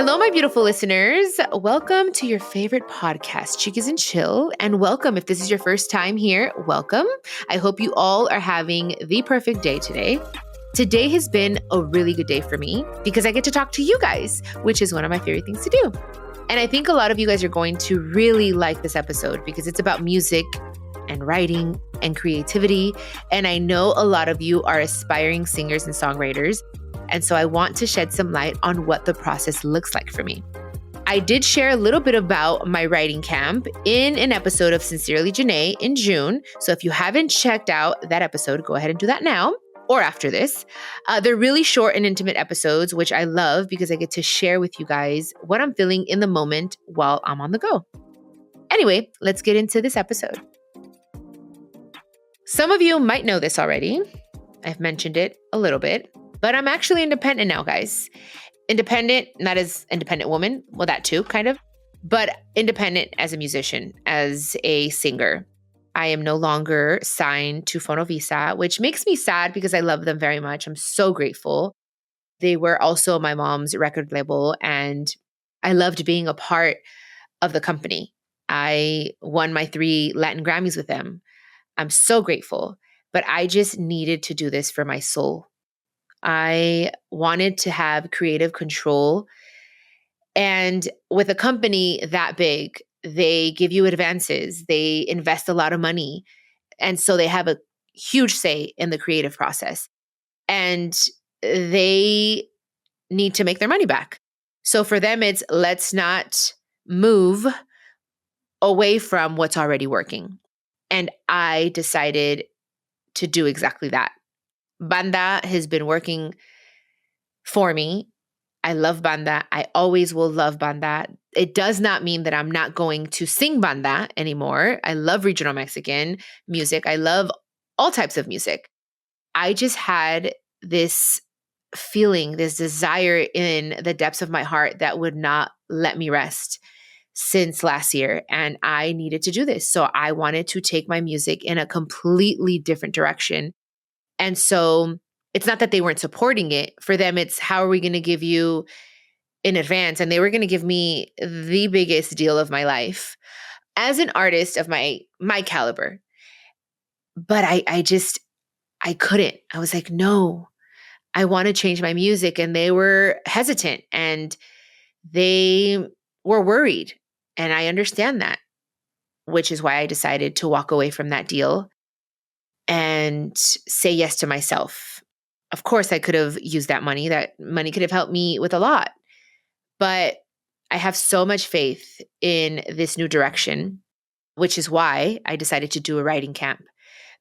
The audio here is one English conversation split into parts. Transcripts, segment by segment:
Hello, my beautiful listeners. Welcome to your favorite podcast, Chiquis and Chill. And welcome. If this is your first time here, welcome. I hope you all are having the perfect day today. Today has been a really good day for me because I get to talk to you guys, which is one of my favorite things to do. And I think a lot of you guys are going to really like this episode because it's about music and writing and creativity. And I know a lot of you are aspiring singers and songwriters. And so I want to shed some light on what the process looks like for me. I did share a little bit about my writing camp in an episode of Sincerely Janae in June. So if you haven't checked out that episode, go ahead and do that now or after this. They're really short and intimate episodes, which I love because I get to share with you guys what I'm feeling in the moment while I'm on the go. Anyway, let's get into this episode. Some of you might know this already. I've mentioned it a little bit. But I'm actually independent now, guys. Independent, not as independent woman. Well, that too, kind of. But independent as a musician, as a singer. I am no longer signed to Fonovisa, which makes me sad because I love them very much. I'm so grateful. They were also my mom's record label, and I loved being a part of the company. I won my 3 Latin Grammys with them. I'm so grateful. But I just needed to do this for my soul. I wanted to have creative control. And with a company that big, they give you advances, they invest a lot of money. And so they have a huge say in the creative process. And they need to make their money back. So for them, it's let's not move away from what's already working. And I decided to do exactly that. Banda has been working for me. I love banda. I always will love banda. It does not mean that I'm not going to sing banda anymore. I love regional Mexican music. I love all types of music. I just had this feeling, this desire in the depths of my heart that would not let me rest since last year. And I needed to do this. So I wanted to take my music in a completely different direction. And so it's not that they weren't supporting it. For them, it's how are we going to give you in advance? And they were going to give me the biggest deal of my life as an artist of my caliber. But I couldn't. I was like, no, I want to change my music. And they were hesitant and they were worried. And I understand that, which is why I decided to walk away from that deal and say yes to myself. Of course, I could have used that money. That money could have helped me with a lot. But I have so much faith in this new direction, which is why I decided to do a writing camp.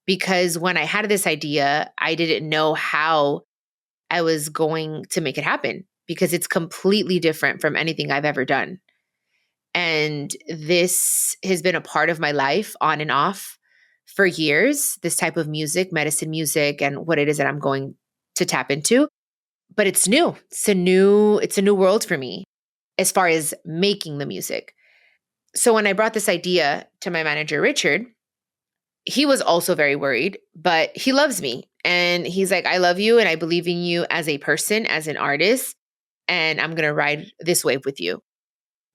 Because when I had this idea, I didn't know how I was going to make it happen because it's completely different from anything I've ever done. And this has been a part of my life on and off for years, this type of music, medicine music, and what it is that I'm going to tap into. But it's new. It's a new world for me as far as making the music. So when I brought this idea to my manager, Richard, he was also very worried, but he loves me. And he's like, I love you and I believe in you as a person, as an artist, and I'm going to ride this wave with you.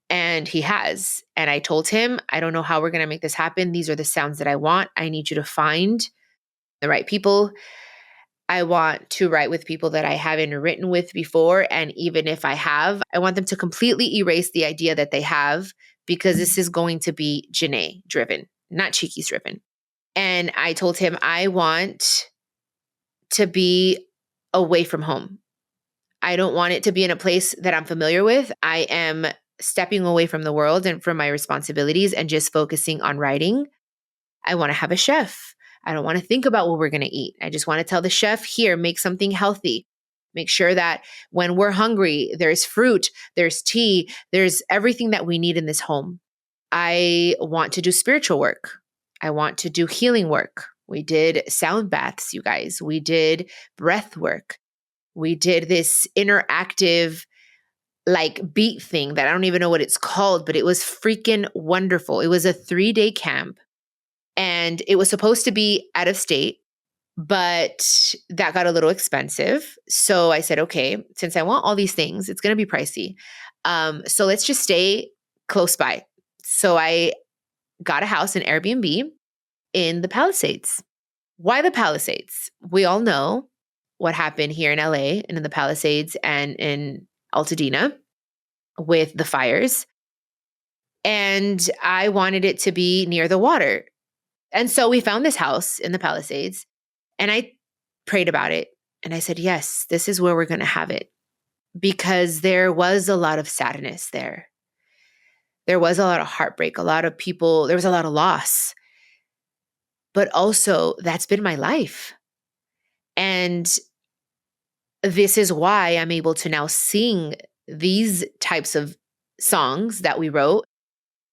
And he has. And I told him, I don't know how we're going to make this happen. These are the sounds that I want. I need you to find the right people. I want to write with people that I haven't written with before. And even if I have, I want them to completely erase the idea that they have because this is going to be Janae driven, not Chiquis driven. And I told him, I want to be away from home. I don't want it to be in a place that I'm familiar with. I am stepping away from the world and from my responsibilities and just focusing on writing. I want to have a chef. I don't want to think about what we're going to eat. I just want to tell the chef, here, make something healthy. Make sure that when we're hungry, there's fruit, there's tea, there's everything that we need in this home. I want to do spiritual work. I want to do healing work. We did sound baths, you guys. We did breath work. We did this interactive beat thing that I don't even know what it's called, but it was freaking wonderful. It was a 3-day camp and it was supposed to be out of state. But that got a little expensive. So I said, okay, since I want all these things, it's going to be pricey. So let's just stay close by. So I got a house, an Airbnb in the Palisades. Why the Palisades? We all know what happened here in LA and in the Palisades and in Altadena with the fires. And I wanted it to be near the water. And so we found this house in the Palisades and I prayed about it. And I said, yes, this is where we're going to have it. Because there was a lot of sadness there. There was a lot of heartbreak, a lot of people, there was a lot of loss. But also, that's been my life. And this is why I'm able to now sing these types of songs that we wrote,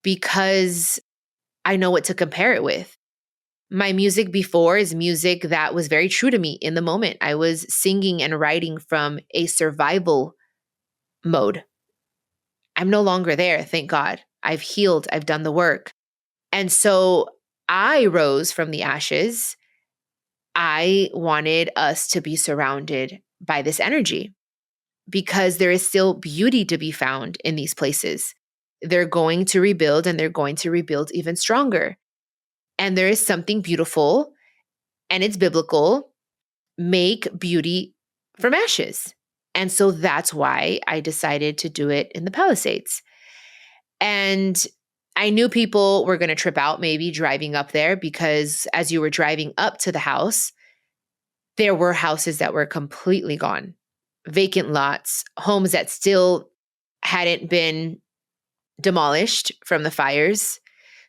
because I know what to compare it with. My music before is music that was very true to me in the moment. I was singing and writing from a survival mode. I'm no longer there, thank God. I've healed, I've done the work. And so I rose from the ashes. I wanted us to be surrounded by this energy because there is still beauty to be found in these places. They're going to rebuild and they're going to rebuild even stronger. And there is something beautiful and it's biblical. Make beauty from ashes. And so that's why I decided to do it in the Palisades. And I knew people were going to trip out maybe driving up there because as you were driving up to the house, there were houses that were completely gone, vacant lots, homes that still hadn't been demolished from the fires.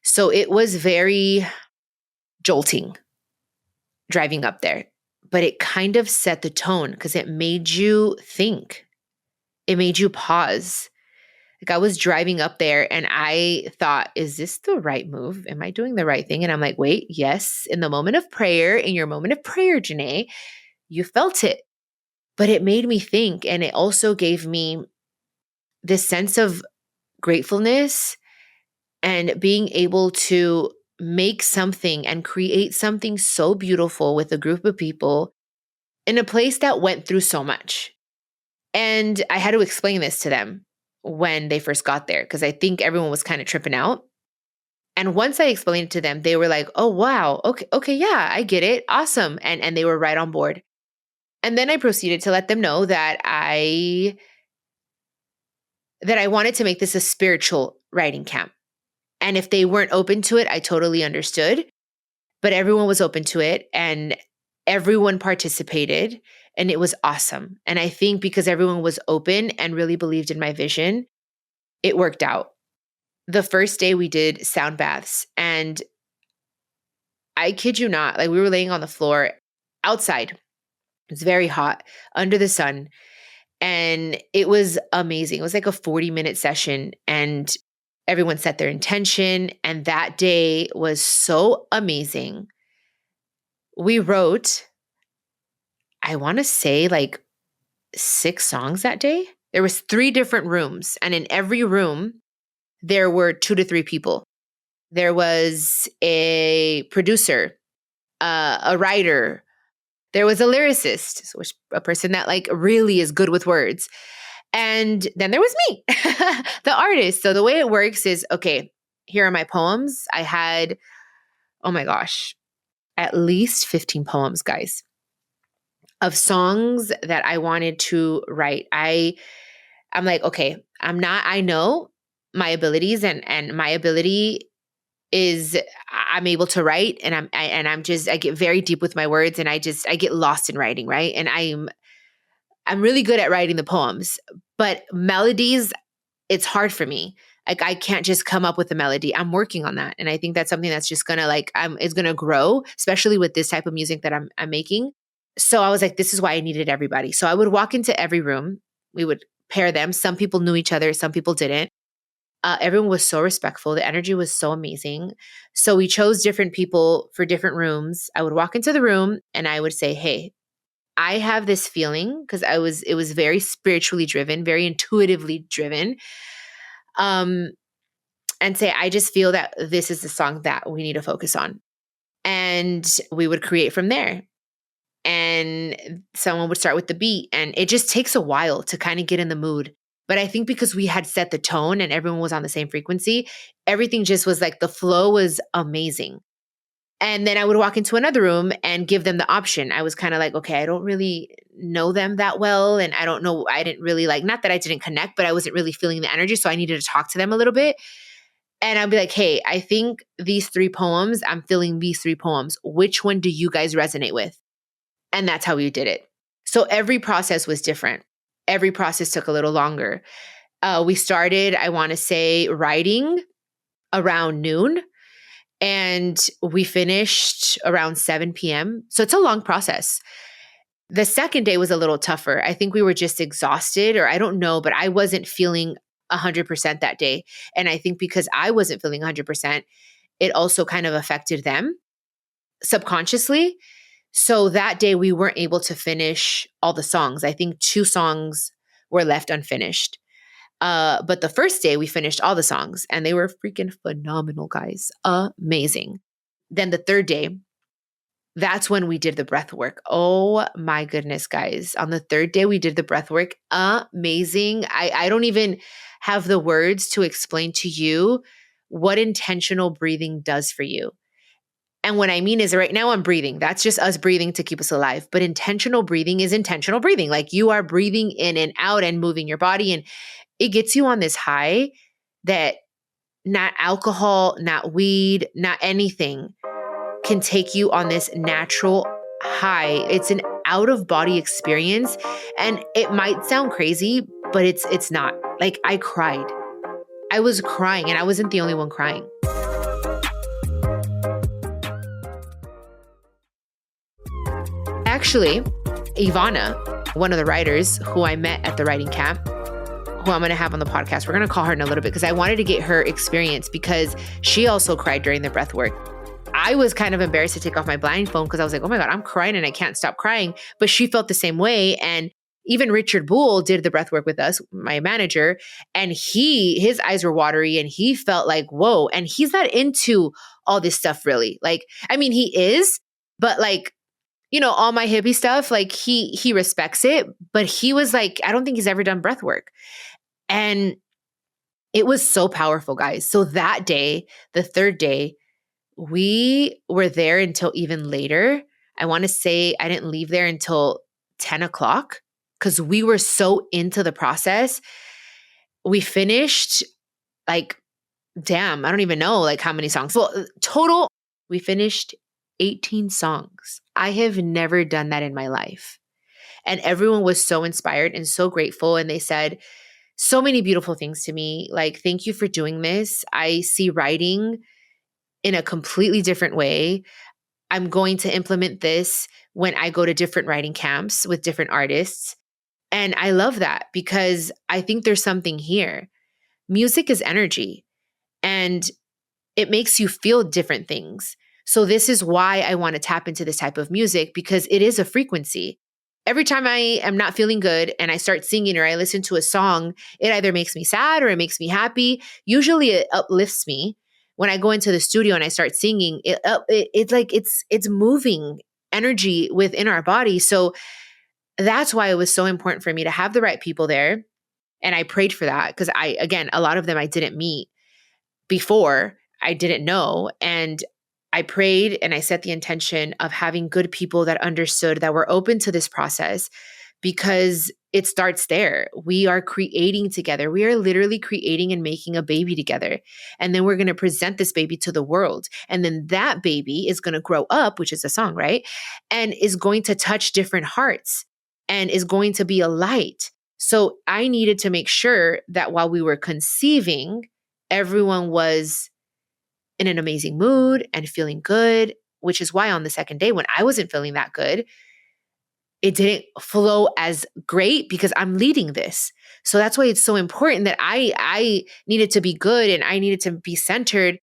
So it was very jolting driving up there. But it kind of set the tone because it made you think. It made you pause. Like I was driving up there and I thought, is this the right move? Am I doing the right thing? And I'm like, wait, yes, in the moment of prayer, in your moment of prayer, Janae, you felt it. But it made me think. And it also gave me this sense of gratefulness and being able to make something and create something so beautiful with a group of people in a place that went through so much. And I had to explain this to them when they first got there because I think everyone was kind of tripping out. And once I explained it to them, they were like, "Oh wow, okay, yeah, I get it. Awesome." And they were right on board. And then I proceeded to let them know that I wanted to make this a spiritual writing camp. And if they weren't open to it, I totally understood. But everyone was open to it and everyone participated and it was awesome. And I think because everyone was open and really believed in my vision, it worked out. The first day we did sound baths and I kid you not, like we were laying on the floor outside. It's very hot under the sun and it was amazing. It was like a 40-minute session and everyone set their intention and that day was so amazing. We wrote, I want to say like 6 songs that day. There was 3 different rooms and in every room there were 2 to 3 people. There was a producer, a writer, there was a lyricist, so a person that like really is good with words. And then there was me, the artist. So the way it works is, okay, here are my poems. I had, oh my gosh, at least 15 poems, guys, of songs that I wanted to write. I'm like, okay, I know my abilities and my ability is I'm able to write and I get very deep with my words and I get lost in writing, right? And I'm really good at writing the poems, but melodies, it's hard for me. Like I can't just come up with a melody. I'm working on that. And I think that's something that's just gonna it's gonna grow, especially with this type of music that I'm making. So I was like, this is why I needed everybody. So I would walk into every room. We would pair them. Some people knew each other. Some people didn't. Everyone was so respectful. The energy was so amazing. So we chose different people for different rooms. I would walk into the room and I would say, hey, I have this feeling because it was very spiritually driven, very intuitively driven. And say, I just feel that this is the song that we need to focus on. And we would create from there. and someone would start with the beat, and it just takes a while to kind of get in the mood. But I think because we had set the tone and everyone was on the same frequency, everything just was like the flow was amazing. And then I would walk into another room and give them the option. I was kind of like, okay, I don't really know them that well. And I don't know, I didn't really like, not that I didn't connect, but I wasn't really feeling the energy. So I needed to talk to them a little bit. And I'd be like, hey, I think these 3 poems, I'm feeling these 3 poems. Which one do you guys resonate with? And that's how we did it. So every process was different. Every process took a little longer. We started, I want to say, writing around noon, and we finished around 7 p.m. So it's a long process. The second day was a little tougher. I think we were just exhausted, or I don't know, but I wasn't feeling 100% that day. And I think because I wasn't feeling 100%, it also kind of affected them subconsciously. So that day we weren't able to finish all the songs. I think 2 songs were left unfinished. But the first day we finished all the songs and they were freaking phenomenal, guys. Amazing. Then the third day, that's when we did the breath work. Oh my goodness, guys. On the third day, we did the breath work. Amazing. I don't even have the words to explain to you what intentional breathing does for you. And what I mean is right now I'm breathing. That's just us breathing to keep us alive. But intentional breathing is intentional breathing. Like you are breathing in and out and moving your body. And it gets you on this high that not alcohol, not weed, not anything can take you on this natural high. It's an out of body experience. And it might sound crazy, but it's not. Like I cried. I was crying and I wasn't the only one crying. Actually, Ivana, one of the writers who I met at the writing camp, who I'm going to have on the podcast, we're going to call her in a little bit because I wanted to get her experience because she also cried during the breath work. I was kind of embarrassed to take off my blindfold because I was like, oh my God, I'm crying and I can't stop crying. But she felt the same way. And even Richard Bull did the breath work with us, my manager, and his eyes were watery and he felt like, whoa. And he's not into all this stuff really. Like, I mean, he is, but like, you know, all my hippie stuff, like he respects it, but he was like, I don't think he's ever done breath work. And it was so powerful, guys. So that day, the third day, we were there until even later. I want to say I didn't leave there until 10 o'clock because we were so into the process. We finished like, damn, I don't even know like how many songs. Well, total, we finished 18 songs. I have never done that in my life. And everyone was so inspired and so grateful. And they said so many beautiful things to me. Like, thank you for doing this. I see writing in a completely different way. I'm going to implement this when I go to different writing camps with different artists. And I love that because I think there's something here. Music is energy and it makes you feel different things. So this is why I want to tap into this type of music because it is a frequency. Every time I am not feeling good and I start singing or I listen to a song, it either makes me sad or it makes me happy. Usually it uplifts me. When I go into the studio and I start singing, it's like it's moving energy within our body. So that's why it was so important for me to have the right people there. And I prayed for that because again, a lot of them I didn't meet before. I didn't know. And I prayed and I set the intention of having good people that understood, that were open to this process because it starts there. We are creating together. We are literally creating and making a baby together. And then we're going to present this baby to the world. And then that baby is going to grow up, which is a song, right? And is going to touch different hearts and is going to be a light. So I needed to make sure that while we were conceiving, everyone was in an amazing mood and feeling good, which is why on the second day when I wasn't feeling that good, it didn't flow as great because I'm leading this. So that's why it's so important that I needed to be good and I needed to be centered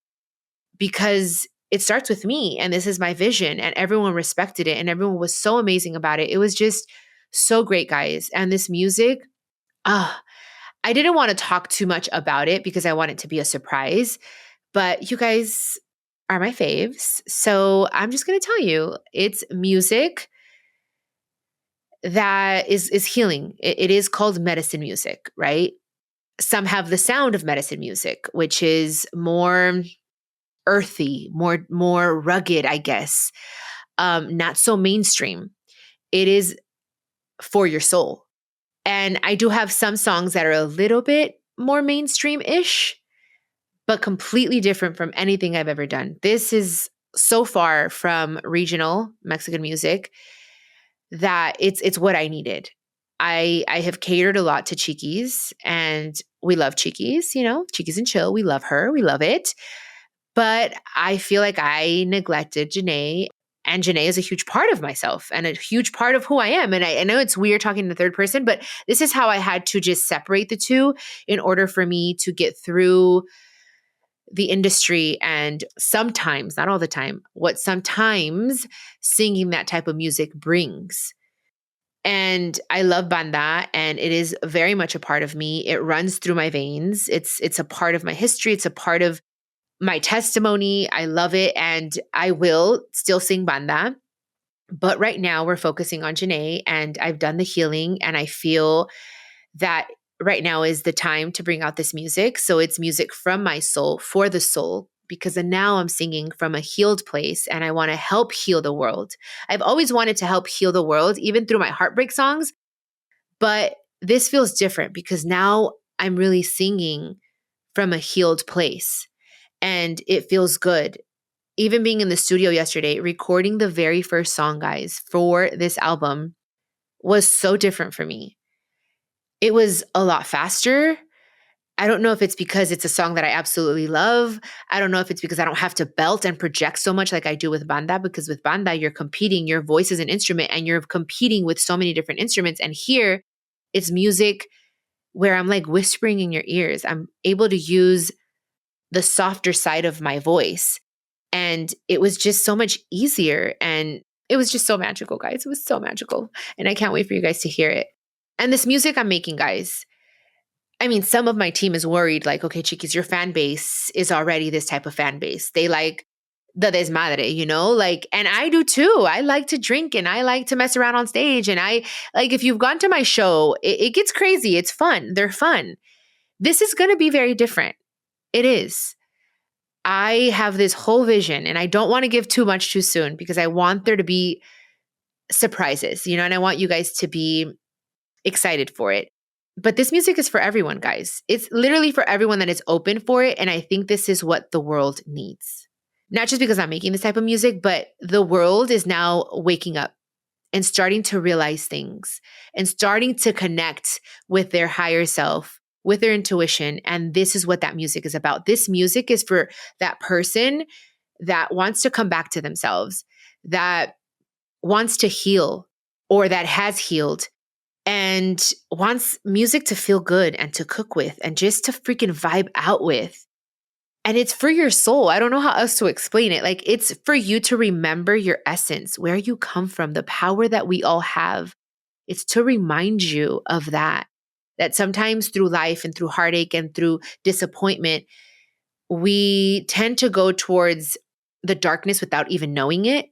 because it starts with me and this is my vision and everyone respected it and everyone was so amazing about it. It was just so great, guys. And this music, I didn't want to talk too much about it because I want it to be a surprise. But you guys are my faves. So I'm just going to tell you, it's music that is healing. It is called medicine music, right? Some have the sound of medicine music, which is more earthy, more rugged, I guess. Not so mainstream. It is for your soul. And I do have some songs that are a little bit more mainstream-ish, but completely different from anything I've ever done. This is so far from regional Mexican music that it's what I needed. I have catered a lot to Chiquis, and we love Chiquis, Chiquis and Chill. We love her. We love it. But I feel like I neglected Janae, and Janae is a huge part of myself and a huge part of who I am. And I know it's weird talking in the third person, but this is how I had to just separate the two in order for me to get through the industry and sometimes, not all the time, what sometimes singing that type of music brings. And I love banda, and it is very much a part of me. It runs through my veins. It's a part of my history. It's a part of my testimony. I love it, and I will still sing banda. But right now we're focusing on Janae, and I've done the healing, and I feel that right now is the time to bring out this music. So it's music from my soul for the soul, because now I'm singing from a healed place and I want to help heal the world. I've always wanted to help heal the world, even through my heartbreak songs. But this feels different because now I'm really singing from a healed place and it feels good. Even being in the studio yesterday, recording the very first song, guys, for this album was so different for me. It was a lot faster. I don't know if it's because it's a song that I absolutely love. I don't know if it's because I don't have to belt and project so much like I do with banda, because with banda, you're competing. Your voice is an instrument and you're competing with so many different instruments. And here, it's music where I'm like whispering in your ears. I'm able to use the softer side of my voice. And it was just so much easier. And it was just so magical, guys. It was so magical. And I can't wait for you guys to hear it. And this music I'm making, guys, I mean, some of my team is worried, like, okay, Chiquis, your fan base is already this type of fan base. They like the desmadre, like, and I do too. I like to drink and I like to mess around on stage. And I like, if you've gone to my show, it gets crazy. It's fun. They're fun. This is going to be very different. It is. I have this whole vision and I don't want to give too much too soon because I want there to be surprises, and I want you guys to be excited for it. But this music is for everyone, guys. It's literally for everyone that is open for it. And I think this is what the world needs. Not just because I'm making this type of music, but the world is now waking up and starting to realize things and starting to connect with their higher self, with their intuition. And this is what that music is about. This music is for that person that wants to come back to themselves, that wants to heal or that has healed and wants music to feel good and to cook with and just to freaking vibe out with. And it's for your soul. I don't know how else to explain it. Like, it's for you to remember your essence, where you come from, the power that we all have. It's to remind you of that sometimes through life and through heartache and through disappointment, we tend to go towards the darkness without even knowing it.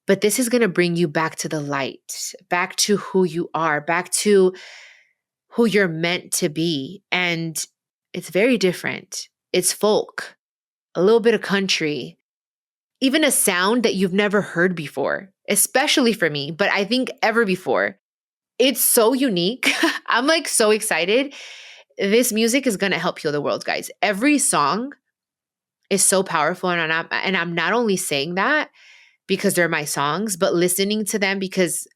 But this is going to bring you back to the light, back to who you are, back to who you're meant to be. And it's very different. It's folk, a little bit of country, even a sound that you've never heard before, especially for me, but I think ever before. It's so unique. I'm like so excited. This music is going to help heal the world, guys. Every song is so powerful. And I'm not only saying that because they're my songs, but listening to them because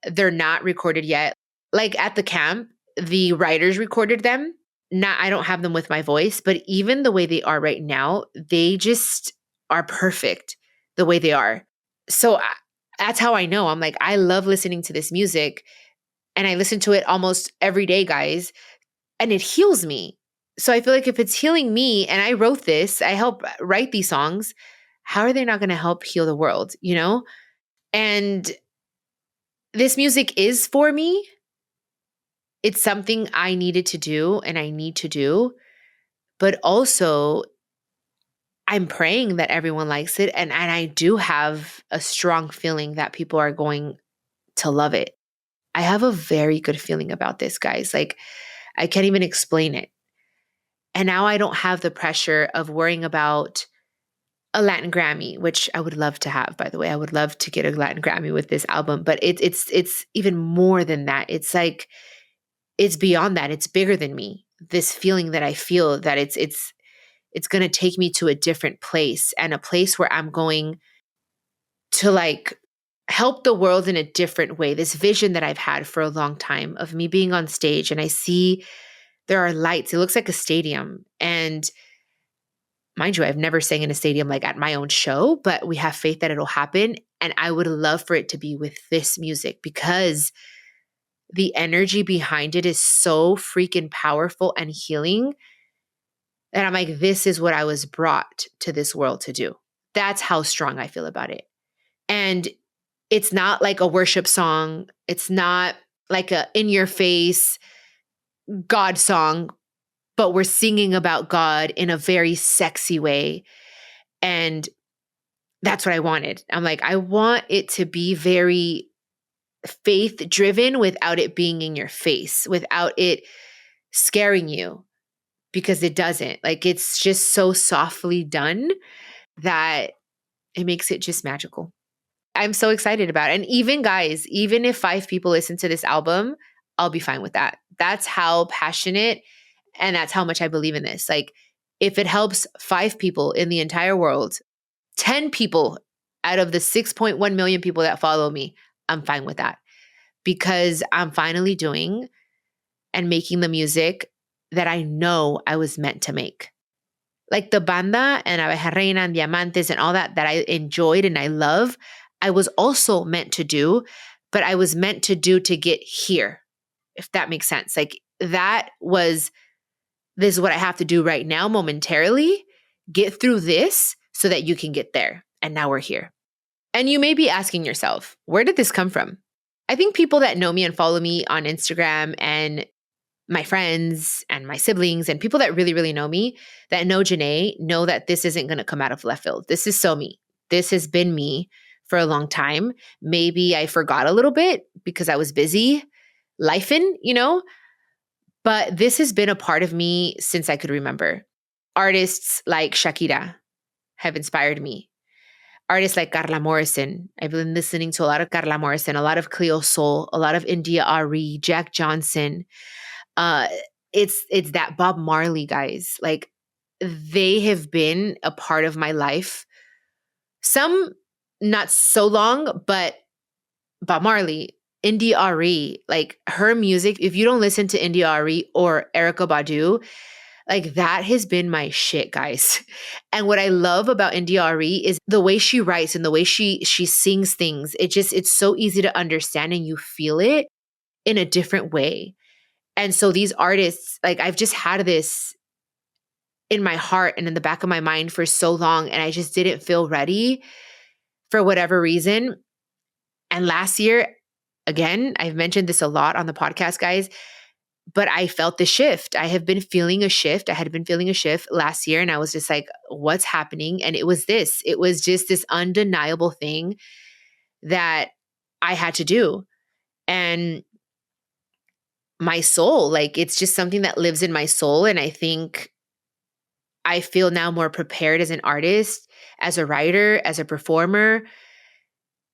they're not recorded yet. Like at the camp, the writers recorded them. I don't have them with my voice, but even the way they are right now, they just are perfect the way they are. So that's how I know. I'm like, I love listening to this music and I listen to it almost every day, guys, and it heals me. So I feel like if it's healing me and I wrote this, I help write these songs, how are they not going to help heal the world, And this music is for me. It's something I needed to do and I need to do. But also, I'm praying that everyone likes it. And I do have a strong feeling that people are going to love it. I have a very good feeling about this, guys. Like, I can't even explain it. And now I don't have the pressure of worrying about a Latin Grammy, which I would love to have, by the way. I would love to get a Latin Grammy with this album, but it's even more than that. It's like, it's beyond that. It's bigger than me. This feeling that I feel that it's going to take me to a different place, and a place where I'm going to like help the world in a different way. This vision that I've had for a long time of me being on stage, and I see there are lights. It looks like a stadium. And mind you, I've never sang in a stadium like at my own show, but we have faith that it'll happen. And I would love for it to be with this music, because the energy behind it is so freaking powerful and healing that I'm like, this is what I was brought to this world to do. That's how strong I feel about it. And it's not like a worship song. It's not like a in your face God song, but we're singing about God in a very sexy way. And that's what I wanted. I'm like, I want it to be very faith driven without it being in your face, without it scaring you, because it doesn't. Like, it's just so softly done that it makes it just magical. I'm so excited about it. And even guys, even if 5 people listen to this album, I'll be fine with that. That's how passionate and that's how much I believe in this. Like, if it helps 5 people in the entire world, 10 people out of the 6.1 million people that follow me, I'm fine with that, because I'm finally doing and making the music that I know I was meant to make. Like the banda and Abeja Reina and Diamantes and all that I enjoyed and I love, I was also meant to do, but I was meant to do to get here, if that makes sense. Like, that was, this is what I have to do right now momentarily, get through this so that you can get there. And now we're here. And you may be asking yourself, where did this come from? I think people that know me and follow me on Instagram and my friends and my siblings and people that really, really know me, that know Janae, know that this isn't going to come out of left field. This is so me. This has been me for a long time. Maybe I forgot a little bit because I was busy lifing, but this has been a part of me since I could remember. Artists like Shakira have inspired me. Artists like Carla Morrison. I've been listening to a lot of Carla Morrison, a lot of Cleo Sol, a lot of India Ari, Jack Johnson. It's that Bob Marley, guys. Like, they have been a part of my life. Some not so long, but Bob Marley, India Ari, like her music, if you don't listen to India Ari or Erykah Badu, like that has been my shit, guys. And what I love about India Ari is the way she writes and the way she sings things. It's so easy to understand and you feel it in a different way. And so these artists, like, I've just had this in my heart and in the back of my mind for so long, and I just didn't feel ready for whatever reason. And last year, again, I've mentioned this a lot on the podcast, guys, but I felt the shift. I have been feeling a shift. I had been feeling a shift last year, and I was just like, what's happening? And it was this. It was just this undeniable thing that I had to do. And my soul, like, it's just something that lives in my soul. And I think I feel now more prepared as an artist, as a writer, as a performer.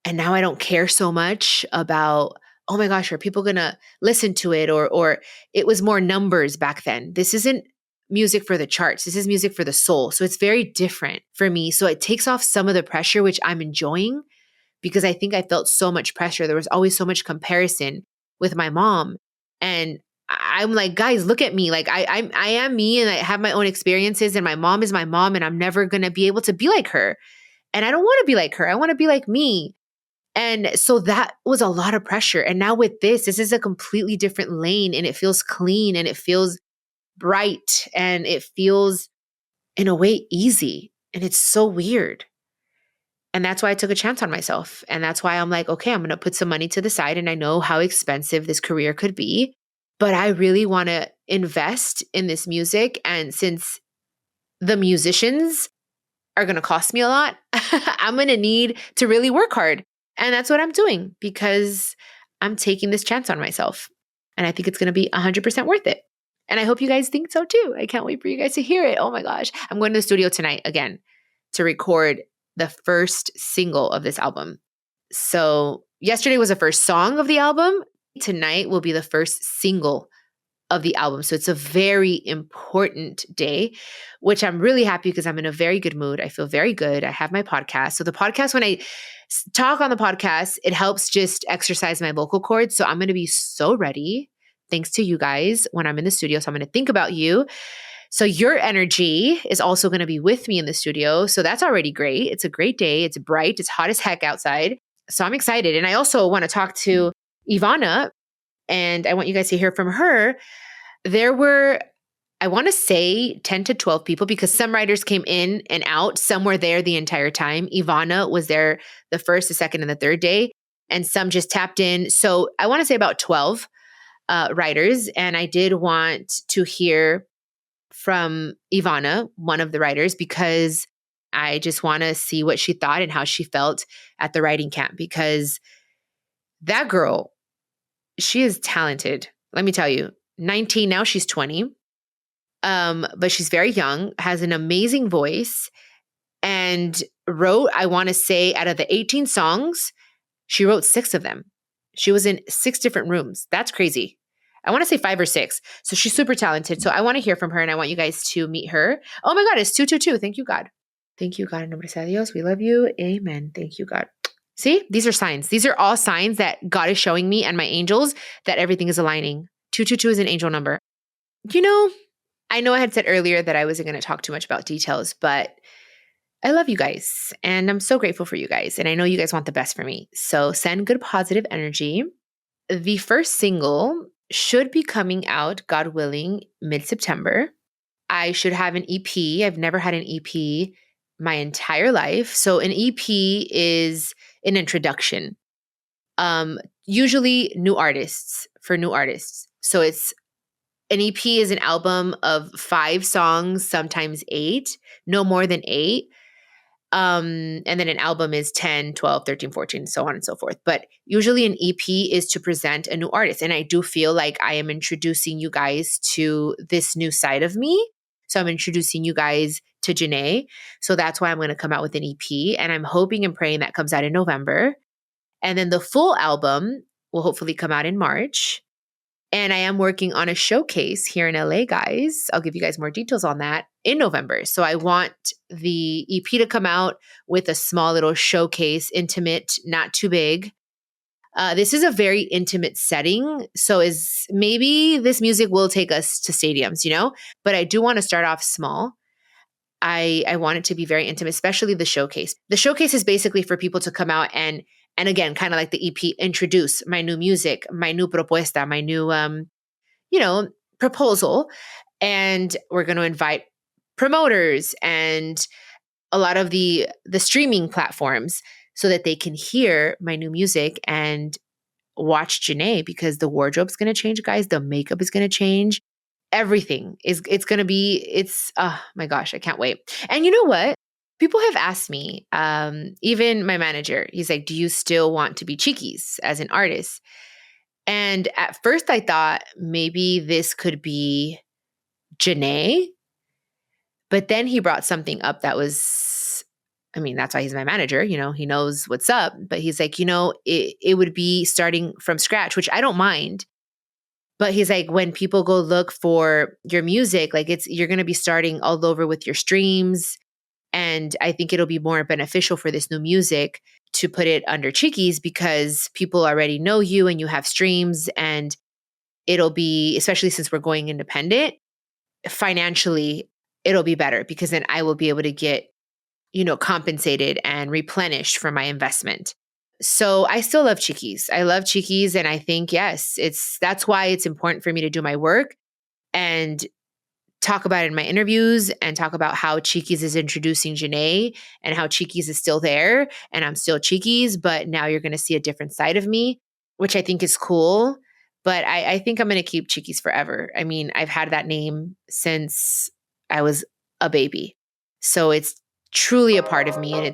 And now I don't care so much about, oh my gosh, are people going to listen to it? Or it was more numbers back then. This isn't music for the charts. This is music for the soul. So it's very different for me. So it takes off some of the pressure, which I'm enjoying, because I think I felt so much pressure. There was always so much comparison with my mom. And I'm like, guys, look at me. Like, I am me, and I have my own experiences, and my mom is my mom, and I'm never going to be able to be like her. And I don't want to be like her. I want to be like me. And so that was a lot of pressure. And now with this is a completely different lane, and it feels clean, and it feels bright, and it feels in a way easy. And it's so weird. And that's why I took a chance on myself. And that's why I'm like, okay, I'm going to put some money to the side. And I know how expensive this career could be, but I really want to invest in this music. And since the musicians are going to cost me a lot, I'm going to need to really work hard. And that's what I'm doing because I'm taking this chance on myself. And I think it's going to be 100% worth it. And I hope you guys think so too. I can't wait for you guys to hear it. Oh my gosh. I'm going to the studio tonight again to record the first single of this album. So yesterday was the first song of the album. Tonight will be the first single of the album. So it's a very important day, which I'm really happy because I'm in a very good mood. I feel very good. I have my podcast. So the podcast, when I talk on the podcast, it helps just exercise my vocal cords. So I'm going to be so ready, thanks to you guys, when I'm in the studio. So I'm going to think about you. So your energy is also going to be with me in the studio. So that's already great. It's a great day. It's bright. It's hot as heck outside. So I'm excited. And I also want to talk to Ivana, and I want you guys to hear from her. There were, I want to say 10 to 12 people because some writers came in and out. Some were there the entire time. Ivana was there the first, the second, and the third day. And some just tapped in. So I want to say about 12 writers. And I did want to hear from Ivana, one of the writers, because I just want to see what she thought and how she felt at the writing camp, because that girl, she is talented. Let me tell you, 19, now she's 20. But she's very young, has an amazing voice, and wrote, I want to say, out of the 18 songs, she wrote 6 of them. She was in 6 different rooms. That's crazy. I want to say 5 or 6. So she's super talented. So I want to hear from her, and I want you guys to meet her. Oh my God, it's 222. Thank you, God. Thank you, God. En nombre de Dios, we love you. Amen. Thank you, God. See, these are signs. These are all signs that God is showing me and my angels that everything is aligning. 222 is an angel number. You know, I know I had said earlier that I wasn't going to talk too much about details, but I love you guys and I'm so grateful for you guys. And I know you guys want the best for me. So send good positive energy. The first single should be coming out, God willing, mid-September. I should have an EP. I've never had an EP my entire life. So an EP is an introduction. Usually new artists, for new artists. So it's an EP is an album of 5 songs, sometimes 8, no more than 8. And then an album is 10, 12, 13, 14, so on and so forth. But usually an EP is to present a new artist. And I do feel like I am introducing you guys to this new side of me. So I'm introducing you guys to Janae. So that's why I'm going to come out with an EP. And I'm hoping and praying that comes out in November. And then the full album will hopefully come out in March. And I am working on a showcase here in LA, guys. I'll give you guys more details on that in November. So I want the EP to come out with a small little showcase, intimate, not too big. This is a very intimate setting. So maybe this music will take us to stadiums, but I do want to start off small. I want it to be very intimate, especially the showcase. The showcase is basically for people to come out and again, kind of like the EP, introduce my new music, my new propuesta, my new, proposal. And we're going to invite promoters and a lot of the streaming platforms so that they can hear my new music and watch Janae, because the wardrobe's going to change, guys. The makeup is going to change. Everything it's going to be, oh my gosh, I can't wait. And you know what? People have asked me, even my manager, he's like, do you still want to be Chiquis as an artist? And at first I thought maybe this could be Janae, but then he brought something up that was, that's why he's my manager, he knows what's up, but he's like, it would be starting from scratch, which I don't mind. But he's like, when people go look for your music, like you're going to be starting all over with your streams. And I think it'll be more beneficial for this new music to put it under Chiquis because people already know you and you have streams, and it'll be, especially since we're going independent, financially, it'll be better because then I will be able to get, compensated and replenished for my investment. So I still love Chiquis. I love Chiquis. And I think, yes, that's why it's important for me to do my work and talk about it in my interviews and talk about how Chiquis is introducing Janae and how Chiquis is still there and I'm still Chiquis, but now you're going to see a different side of me, which I think is cool. But I think I'm going to keep Chiquis forever. I've had that name since I was a baby. So it's truly a part of me. And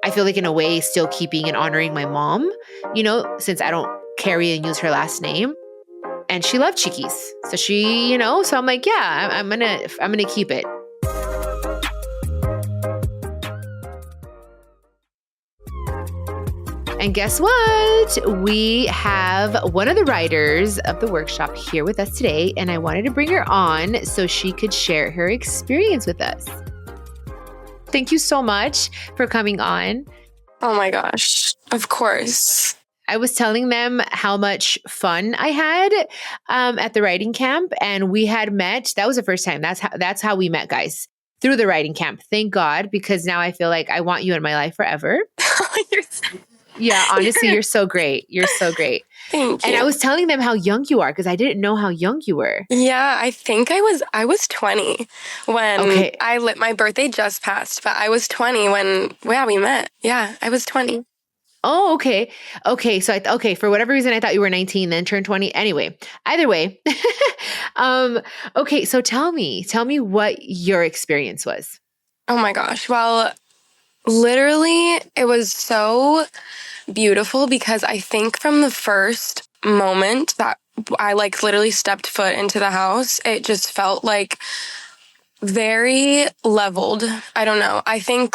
I feel like in a way still keeping and honoring my mom, since I don't carry and use her last name. And she loved Chiquis. So so I'm like, yeah, I'm gonna keep it. And guess what? We have one of the writers of the workshop here with us today, and I wanted to bring her on so she could share her experience with us. Thank you so much for coming on. Oh my gosh, of course. I was telling them how much fun I had at the writing camp, and we had met. That was the first time. That's how we met, guys, through the writing camp. Thank God, because now I feel like I want you in my life forever. Yeah, honestly, you're so great. You're so great. Thank you. And I was telling them how young you are because I didn't know how young you were. Yeah, I think I was 20 when my birthday just passed, but I was 20 when we met. Yeah, I was 20. Oh, okay. Okay. So for whatever reason, I thought you were 19, then turned 20. Anyway, either way. Okay. So tell me what your experience was. Oh my gosh. Well, literally it was so beautiful because I think from the first moment that I literally stepped foot into the house, it just felt very leveled. I don't know. I think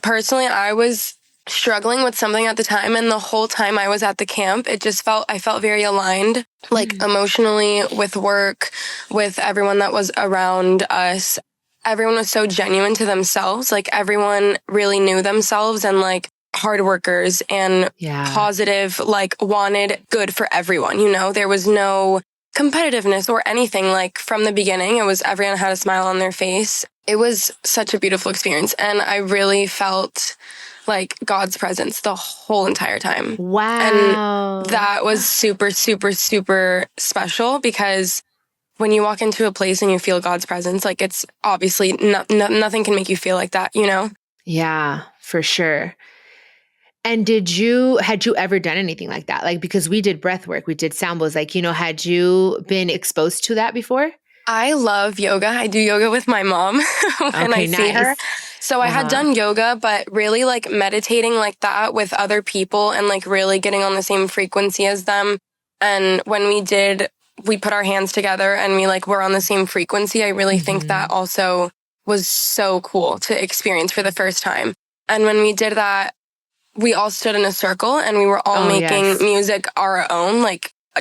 personally I was struggling with something at the time, and the whole time I was at the camp, I felt very aligned, emotionally, with work, with everyone that was around us. Everyone was so genuine to themselves. Everyone really knew themselves and hard workers and positive, wanted good for everyone. There was no competitiveness or anything. From the beginning, it was everyone had a smile on their face. It was such a beautiful experience. And I really felt God's presence the whole entire time. Wow. And that was super, super, super special because when you walk into a place and you feel God's presence, it's obviously nothing can make you feel like that, Yeah, for sure. And had you ever done anything like that? Because we did breath work, we did sound bowls, had you been exposed to that before? I love yoga. I do yoga with my mom when I see her. So I had done yoga, but really meditating like that with other people and really getting on the same frequency as them. And when we put our hands together and we were on the same frequency. I really think that also was so cool to experience for the first time. And when we did that, we all stood in a circle and we were all making music our own,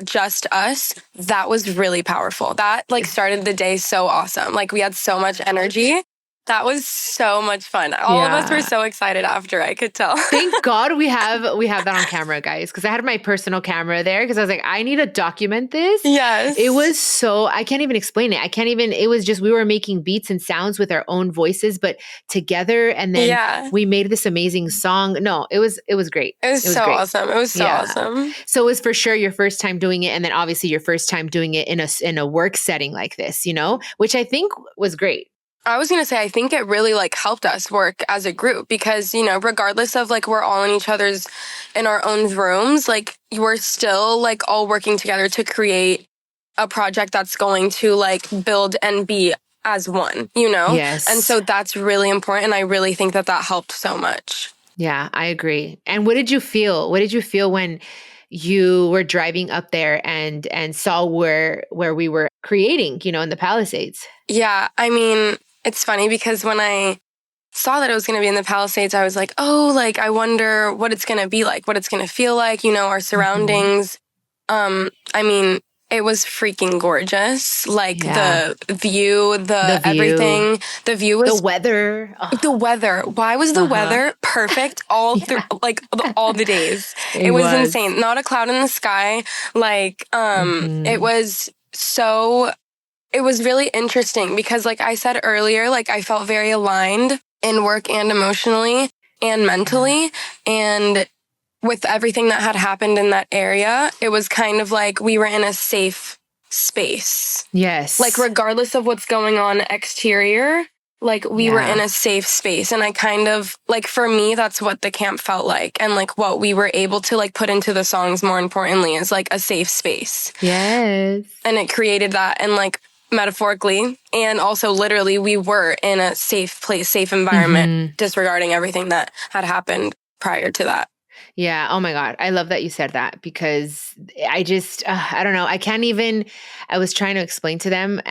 just us. That was really powerful. That started the day so awesome. We had so much energy. That was so much fun. All of us were so excited after, I could tell. Thank God we have that on camera, guys, because I had my personal camera there because I was like, I need to document this. Yes. It was I can't even explain it. It was just, we were making beats and sounds with our own voices, but together. And then we made this amazing song. No, it was great. It was so great. Awesome. It was so awesome. So it was for sure your first time doing it. And then obviously your first time doing it in a work setting like this, which I think was great. I was going to say, I think it really helped us work as a group because, regardless of we're all in our own rooms, we're still all working together to create a project that's going to build and be as one, Yes. And so that's really important. And I really think that helped so much. Yeah, I agree. And what did you feel? What did you feel when you were driving up there and saw where we were creating, in the Palisades? Yeah, I mean, it's funny because when I saw that it was going to be in the Palisades, I was like, oh, I wonder what it's going to be like, what it's going to feel like, our surroundings. I mean, it was freaking gorgeous. The view, everything. The view was... The weather. Oh. The weather. Why was the weather perfect all through, all the days? It was insane. Not a cloud in the sky. It was so... It was really interesting because I said earlier, I felt very aligned in work and emotionally and mentally. And with everything that had happened in that area, it was kind of we were in a safe space. Yes. Regardless of what's going on exterior, we were in a safe space. And I kind of, for me, that's what the camp felt like. And what we were able to put into the songs, more importantly, is a safe space. Yes. And it created that. And metaphorically and also literally, we were in a safe place, safe environment, disregarding everything that had happened. prior to that. Yeah. Oh my God. I love that you said that because I just, I don't know. I was trying to explain to them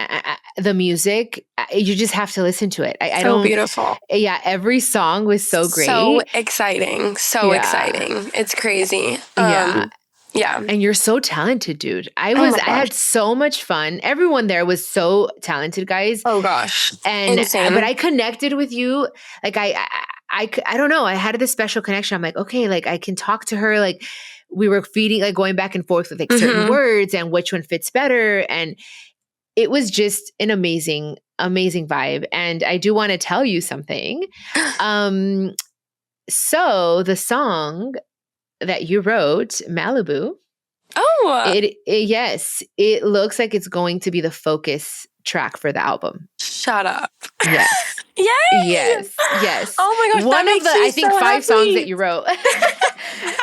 the music. You just have to listen to it. I don't. Beautiful. Yeah. Every song was so great. So exciting. So exciting. It's crazy. Yeah. Yeah. And you're so talented, dude. I had so much fun. Everyone there was so talented, guys. Oh gosh. And insane. But I connected with you. Like I don't know. I had this special connection. I'm like, okay, like I can talk to her. Like we were going back and forth with like certain words and which one fits better. And it was just an amazing, amazing vibe. And I do want to tell you something. So the song that you wrote, Malibu. Oh. Yes, it looks like it's going to be the focus track for the album. Shut up. Yes. Yay! Yes. Oh my gosh, one of the I think 5 songs that you wrote.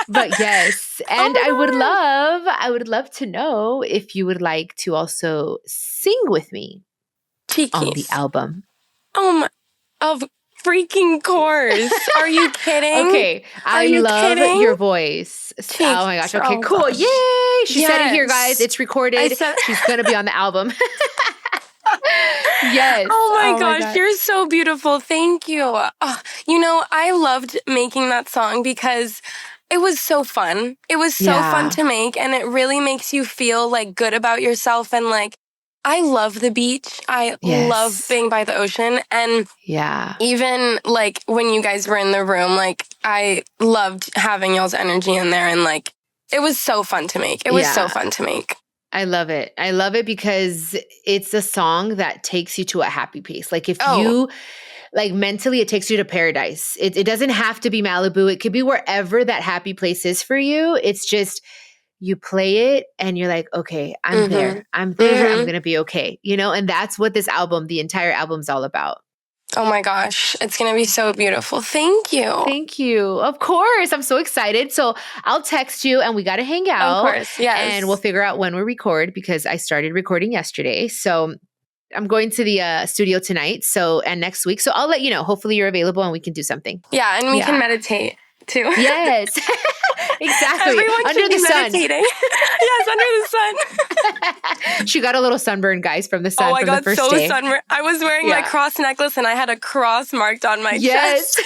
But yes, and I would love to know if you would like to also sing with me Chiquis. on the album. Of freaking course. Are you kidding? Okay. I love your voice. Oh my gosh. Okay, cool. Gosh. Yay. She said it here, guys. It's recorded. She's going to be on the album. Yes. Oh my gosh. You're so beautiful. Thank you. I loved making that song because it was so fun. It was so fun to make, and it really makes you feel like good about yourself. And like, I love the beach. I love being by the ocean. And even like when you guys were in the room, like I loved having y'all's energy in there. And like, it was so fun to make. It was so fun to make. I love it. I love it because it's a song that takes you to a happy place. Like if you, like mentally, it takes you to paradise. It doesn't have to be Malibu. It could be wherever that happy place is for you. It's just, you play it and you're like, okay, I'm there. I'm going to be okay. And that's what this album, the entire album's all about. Oh my gosh. It's going to be so beautiful. Thank you. Thank you. Of course. I'm so excited. So I'll text you and we got to hang out. Of course. Yes. And we'll figure out when we record because I started recording yesterday. So I'm going to the studio tonight. And next week. So I'll let you know. Hopefully you're available and we can do something. Yeah. And we can meditate too. Yes. Exactly. Everyone under the sun. Yes, under the sun. She got a little sunburn, guys, from the sun. I got so sunburned. I was wearing my cross necklace and I had a cross marked on my chest.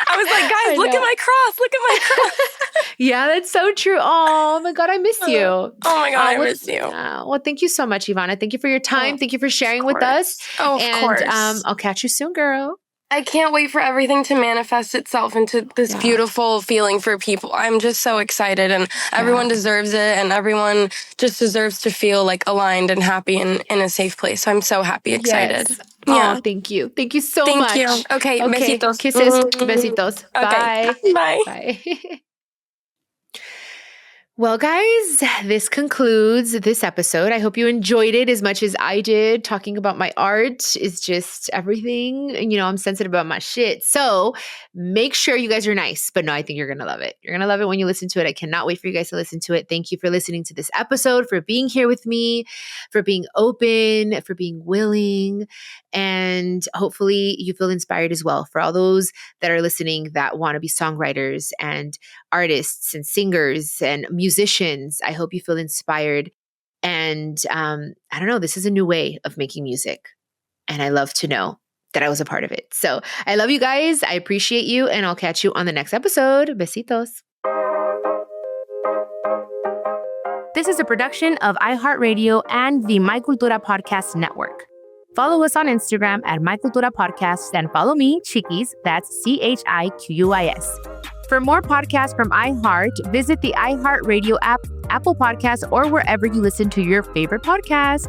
I was like, guys, look at my cross. Look at my cross. Yeah, that's so true. Oh my God, I miss you. Oh my God, I miss you. Well, thank you so much, Ivana. Thank you for your time. Thank you for sharing with us. Oh, of course. I'll catch you soon, girl. I can't wait for everything to manifest itself into this beautiful feeling for people. I'm just so excited, and everyone deserves it, and everyone just deserves to feel like aligned and happy and in a safe place. So I'm so happy, excited. Yes. Yeah. Oh, thank you. Thank you so much. Thank you. Okay. Besitos. Kisses. Besitos. Okay. Bye. Bye. Bye. Well, guys, this concludes this episode. I hope you enjoyed it as much as I did. Talking about my art is just everything. I'm sensitive about my shit. So make sure you guys are nice. But no, I think you're going to love it. You're going to love it when you listen to it. I cannot wait for you guys to listen to it. Thank you for listening to this episode, for being here with me, for being open, for being willing. And hopefully you feel inspired as well. For all those that are listening that want to be songwriters and artists and singers and musicians, I hope you feel inspired. And I don't know, this is a new way of making music. And I love to know that I was a part of it. So I love you guys. I appreciate you. And I'll catch you on the next episode. Besitos. This is a production of iHeartRadio and the My Cultura Podcast Network. Follow us on Instagram at My Cultura Podcast and follow me, Chiquis, that's CHIQUIS. For more podcasts from iHeart, visit the iHeartRadio app, Apple Podcasts, or wherever you listen to your favorite podcast.